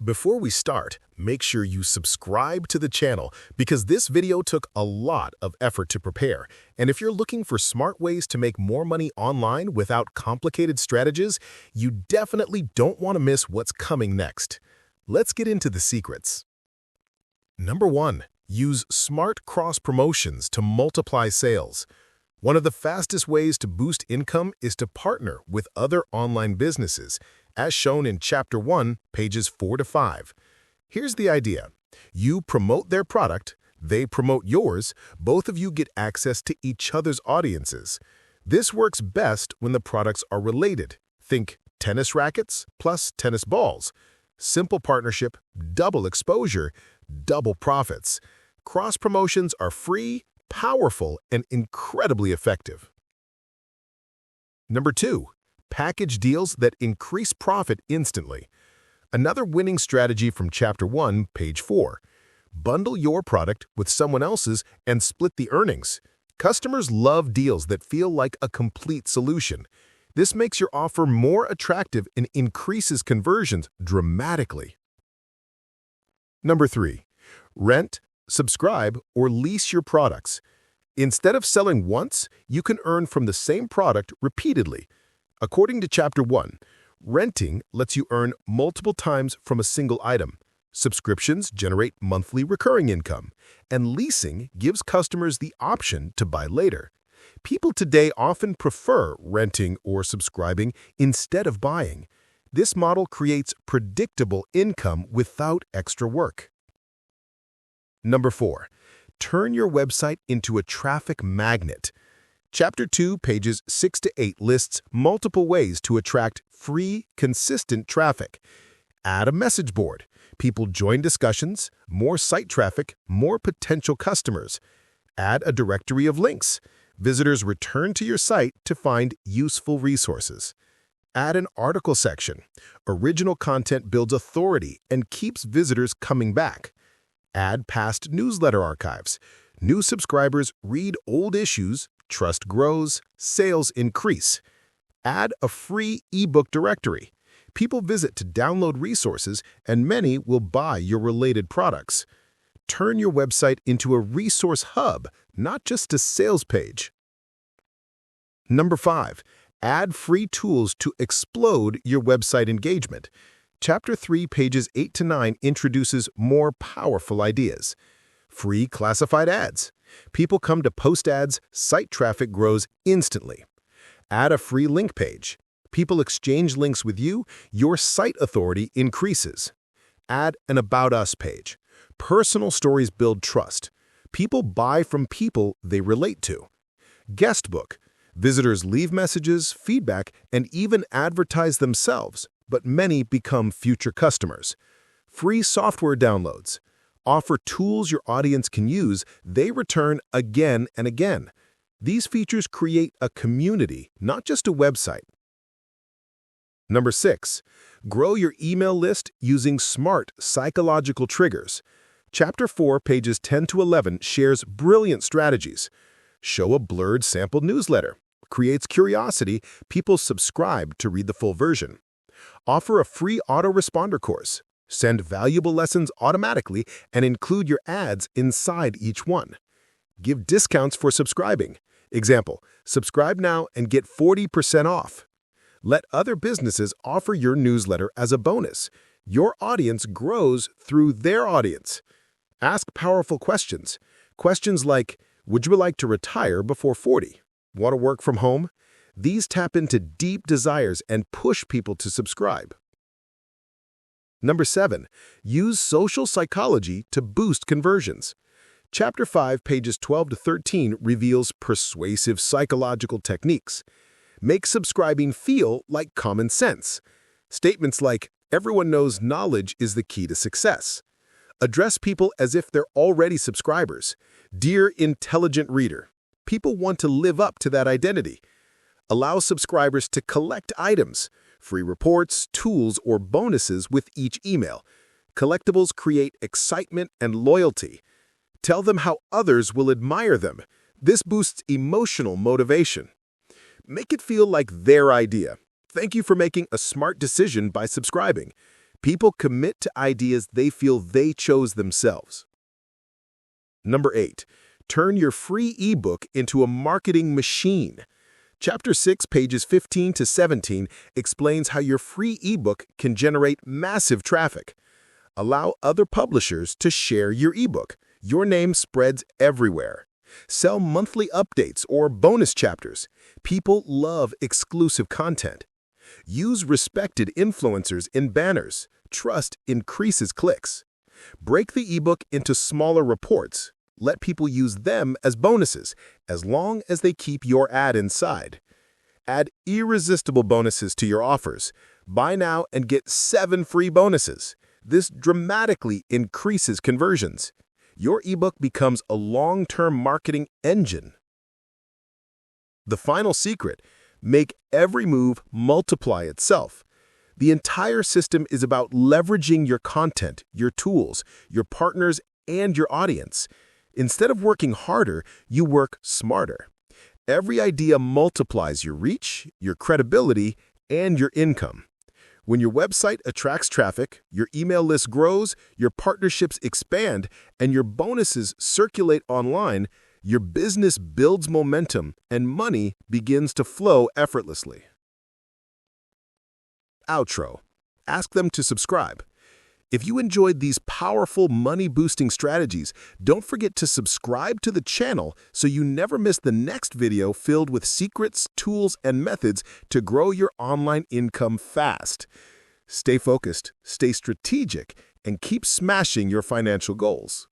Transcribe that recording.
Before we start, make sure you subscribe to the channel because this video took a lot of effort to prepare. And if you're looking for smart ways to make more money online without complicated strategies, you definitely don't want to miss what's coming next. Let's get into the secrets. Number 1. Use smart cross-promotions to multiply sales. One of the fastest ways to boost income is to partner with other online businesses, as shown in Chapter 1, pages 4 to 5. Here's the idea. You promote their product, they promote yours, both of you get access to each other's audiences. This works best when the products are related. Think tennis rackets plus tennis balls. Simple partnership, double exposure, double profits. Cross-promotions are free, powerful, and incredibly effective. Number 2. Package deals that increase profit instantly. Another winning strategy from Chapter 1, page 4. Bundle your product with someone else's and split the earnings. Customers love deals that feel like a complete solution. This makes your offer more attractive and increases conversions dramatically. Number 3. Rent, subscribe, or lease your products. Instead of selling once, you can earn from the same product repeatedly. According to Chapter 1, renting lets you earn multiple times from a single item. Subscriptions generate monthly recurring income, and leasing gives customers the option to buy later. People today often prefer renting or subscribing instead of buying. This model creates predictable income without extra work. Number 4. Turn your website into a traffic magnet. Chapter 2, pages 6 to 8 lists multiple ways to attract free, consistent traffic. Add a message board. People join discussions, more site traffic, more potential customers. Add a directory of links. Visitors return to your site to find useful resources. Add an article section. Original content builds authority and keeps visitors coming back. Add past newsletter archives. New subscribers read old issues, trust grows, sales increase. Add a free ebook directory. People visit to download resources, and many will buy your related products. Turn your website into a resource hub, not just a sales page. Number 5. Add free tools to explode your website engagement. Chapter 3, pages 8 to 9 introduces more powerful ideas. Free classified ads. People come to post ads, site traffic grows instantly. Add a free link page. People exchange links with you, your site authority increases. Add an About Us page. Personal stories build trust. People buy from people they relate to. Guest book. Visitors leave messages, feedback, and even advertise themselves, but many become future customers. Free software downloads. Offer tools your audience can use, they return again and again. These features create a community, not just a website. Number 6. Grow your email list using smart psychological triggers. Chapter 4, pages 10 to 11 shares brilliant strategies. Show a blurred sample newsletter. Creates curiosity, people subscribe to read the full version. Offer a free autoresponder course. Send valuable lessons automatically and include your ads inside each one. Give discounts for subscribing. Example, subscribe now and get 40% off. Let other businesses offer your newsletter as a bonus. Your audience grows through their audience. Ask powerful questions. Questions like, would you like to retire before 40? Want to work from home? These tap into deep desires and push people to subscribe. Number 7. Use social psychology to boost conversions. Chapter 5, pages 12 to 13 reveals persuasive psychological techniques. Make subscribing feel like common sense. Statements like, everyone knows knowledge is the key to success. Address people as if they're already subscribers. Dear intelligent reader. People want to live up to that identity. Allow subscribers to collect items, free reports, tools, or bonuses with each email. Collectibles create excitement and loyalty. Tell them how others will admire them. This boosts emotional motivation. Make it feel like their idea. Thank you for making a smart decision by subscribing. People commit to ideas they feel they chose themselves. Number 8. Turn your free ebook into a marketing machine. Chapter 6, pages 15 to 17 explains how your free ebook can generate massive traffic. Allow other publishers to share your ebook. Your name spreads everywhere. Sell monthly updates or bonus chapters. People love exclusive content. Use respected influencers in banners. Trust increases clicks. Break the ebook into smaller reports. Let people use them as bonuses, as long as they keep your ad inside. Add irresistible bonuses to your offers. Buy now and get 7 free bonuses. This dramatically increases conversions. Your ebook becomes a long-term marketing engine. The final secret: make every move multiply itself. The entire system is about leveraging your content, your tools, your partners, and your audience. Instead of working harder, you work smarter. Every idea multiplies your reach, your credibility, and your income. When your website attracts traffic, your email list grows, your partnerships expand, and your bonuses circulate online, your business builds momentum and money begins to flow effortlessly. Outro. Ask them to subscribe. If you enjoyed these powerful money-boosting strategies, don't forget to subscribe to the channel so you never miss the next video filled with secrets, tools, and methods to grow your online income fast. Stay focused, stay strategic, and keep smashing your financial goals.